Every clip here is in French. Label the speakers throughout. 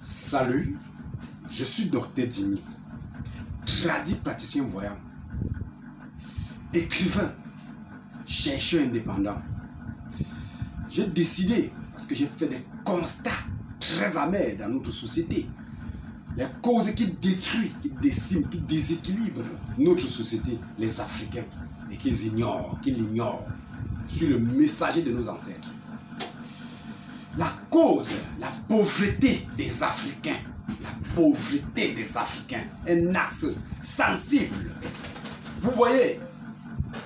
Speaker 1: Salut, je suis Dr Dimi, tradit praticien voyant, écrivain, chercheur indépendant. J'ai décidé, parce que j'ai fait des constats très amers dans notre société, les causes qui détruisent, qui déciment, qui déséquilibrent notre société, les Africains, et qu'ils l'ignorent, sur le messager de nos ancêtres. La cause, la pauvreté des Africains, un axe sensible. Vous voyez,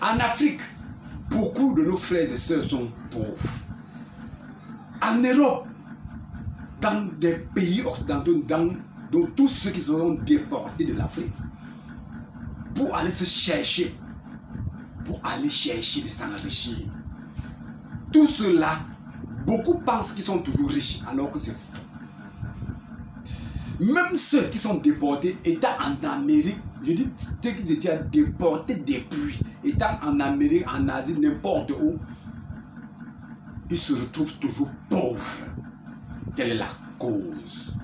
Speaker 1: en Afrique, beaucoup de nos frères et sœurs sont pauvres. En Europe, dans des pays occidentaux, dans tous ceux qui seront déportés de l'Afrique, pour aller se chercher, de s'enrichir. Tout cela, beaucoup pensent qu'ils sont toujours riches, alors que c'est faux. Même ceux qui sont déportés, étant en Amérique, je dis ceux qui étaient déportés depuis, étant en Amérique, en Asie, n'importe où, ils se retrouvent toujours pauvres. Quelle est la cause?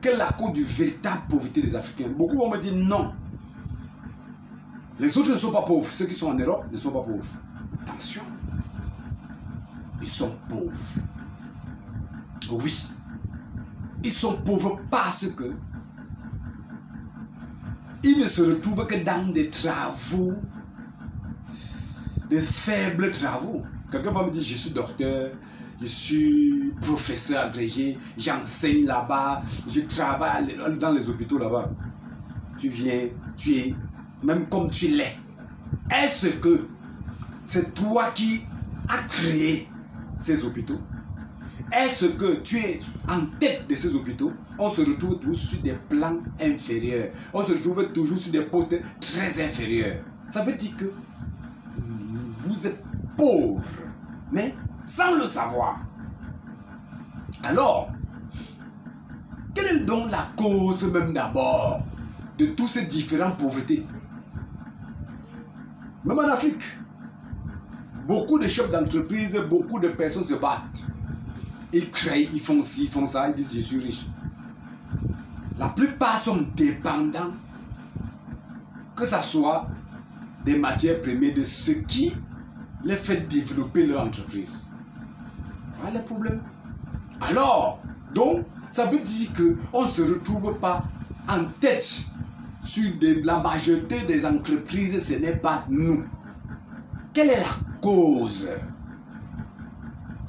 Speaker 1: Quelle est la cause du véritable pauvreté des Africains? Beaucoup vont me dire non. Les autres ne sont pas pauvres. Ceux qui sont en Europe ne sont pas pauvres. Attention. Ils sont pauvres. Oui. Ils sont pauvres parce que ils ne se retrouvent que dans des travaux, des faibles travaux. Quelqu'un va me dire, je suis docteur, je suis professeur agrégé, j'enseigne là-bas, je travaille dans les hôpitaux là-bas. Tu viens, tu es, même comme tu l'es. Est-ce que c'est toi qui as créé ces hôpitaux? Est-ce que tu es en tête de ces hôpitaux? On se retrouve toujours sur des plans inférieurs. On se retrouve toujours sur des postes très inférieurs. Ça veut dire que vous êtes pauvre, mais sans le savoir. Alors, quelle est donc la cause même d'abord de tous ces différentes pauvretés? Même en Afrique, beaucoup de chefs d'entreprise, beaucoup de personnes se battent. Ils créent, ils font ci, ils font ça, ils disent je suis riche. La plupart sont dépendants, que ce soit des matières premières, de ce qui les fait développer leur entreprise. Voilà le problème. Alors, donc, ça veut dire qu'on ne se retrouve pas en tête sur la majorité des entreprises, ce n'est pas nous. Quelle est la cause?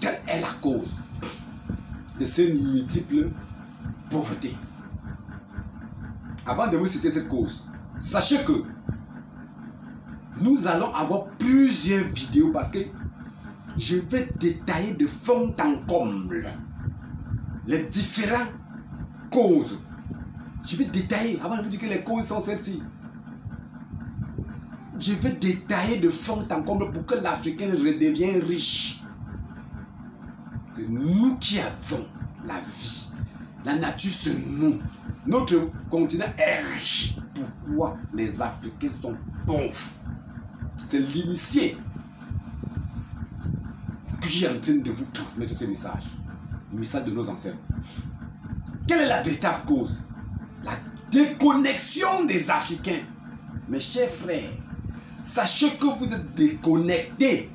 Speaker 1: Quelle est la cause de ces multiples pauvretés? Avant de vous citer cette cause, sachez que nous allons avoir plusieurs vidéos parce que je vais détailler de fond en comble les différentes causes. Je vais détailler, avant de vous dire que les causes sont celles-ci. Je vais détailler de fond en comble pour que l'Africain redevienne riche. C'est nous qui avons la vie. La nature, c'est nous. Notre continent est riche. Pourquoi les Africains sont pauvres? C'est l'initié qui est en train de vous transmettre ce message. Le message de nos ancêtres. Quelle est la véritable cause? La déconnexion des Africains. Mes chers frères, sachez que vous êtes déconnectés.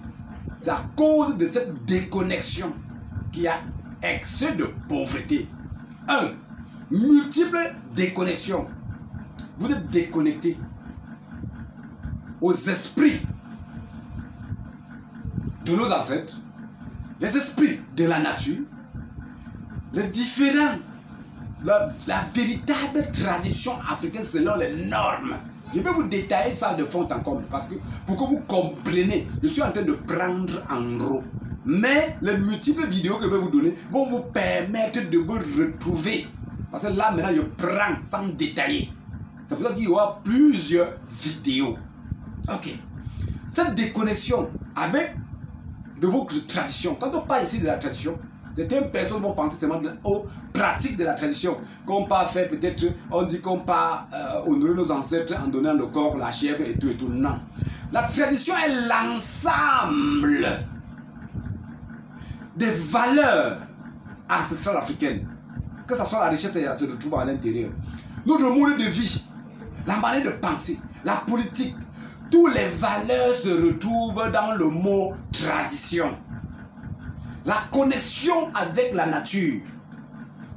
Speaker 1: C'est à cause de cette déconnexion qu'il y a excès de pauvreté. Multiples déconnexions. Vous êtes déconnectés aux esprits de nos ancêtres, les esprits de la nature, les différents, la véritable tradition africaine selon les normes. Je vais vous détailler ça de fond en comble parce que pour que vous compreniez, je suis en train de prendre en gros. Mais les multiples vidéos que je vais vous donner vont vous permettre de vous retrouver. Parce que là maintenant je prends sans détailler. C'est pour ça qu'il y aura plusieurs vidéos. Ok. Cette déconnexion avec de vos traditions. Quand on parle ici de la tradition, certaines personnes vont penser seulement aux pratiques de la tradition. Qu'on peut faire peut-être, on dit qu'on peut honorer nos ancêtres en donnant le corps, la chèvre et tout et tout. Non. La tradition est l'ensemble des valeurs ancestrales africaines que ce soit la richesse, elle se retrouve à l'intérieur. Notre mode de vie, la manière de penser, la politique, toutes les valeurs se retrouvent dans le mot tradition. La connexion avec la nature,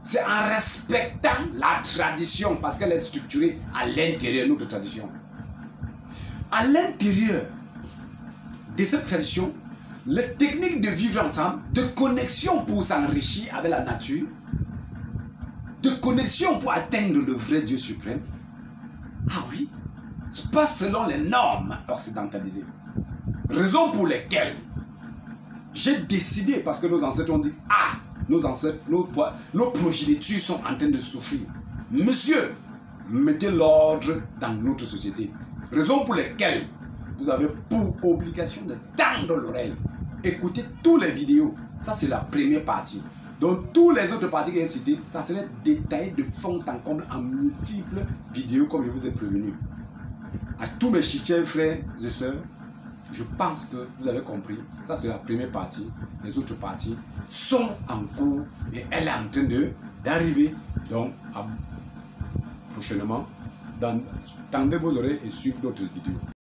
Speaker 1: c'est en respectant la tradition parce qu'elle est structurée à l'intérieur de notre tradition. À l'intérieur de cette tradition, les techniques de vivre ensemble, de connexion pour s'enrichir avec la nature, de connexion pour atteindre le vrai Dieu suprême, ah oui, pas selon les normes occidentalisées. Raison pour lesquelles j'ai décidé, parce que nos ancêtres ont dit, ah, nos ancêtres, nos progénitures sont en train de souffrir. Monsieur, mettez l'ordre dans notre société. Raison pour lesquelles vous avez pour obligation de tendre l'oreille. Écoutez toutes les vidéos. Ça, c'est la première partie. Donc, toutes les autres parties que j'ai citées, ça serait détaillé de fond en comble en multiples vidéos, comme je vous ai prévenu. À tous mes chers frères et sœurs, je pense que vous avez compris. Ça, c'est la première partie. Les autres parties sont en cours et elle est en train d'arriver. Donc, prochainement, tendez vos oreilles et suivez d'autres vidéos.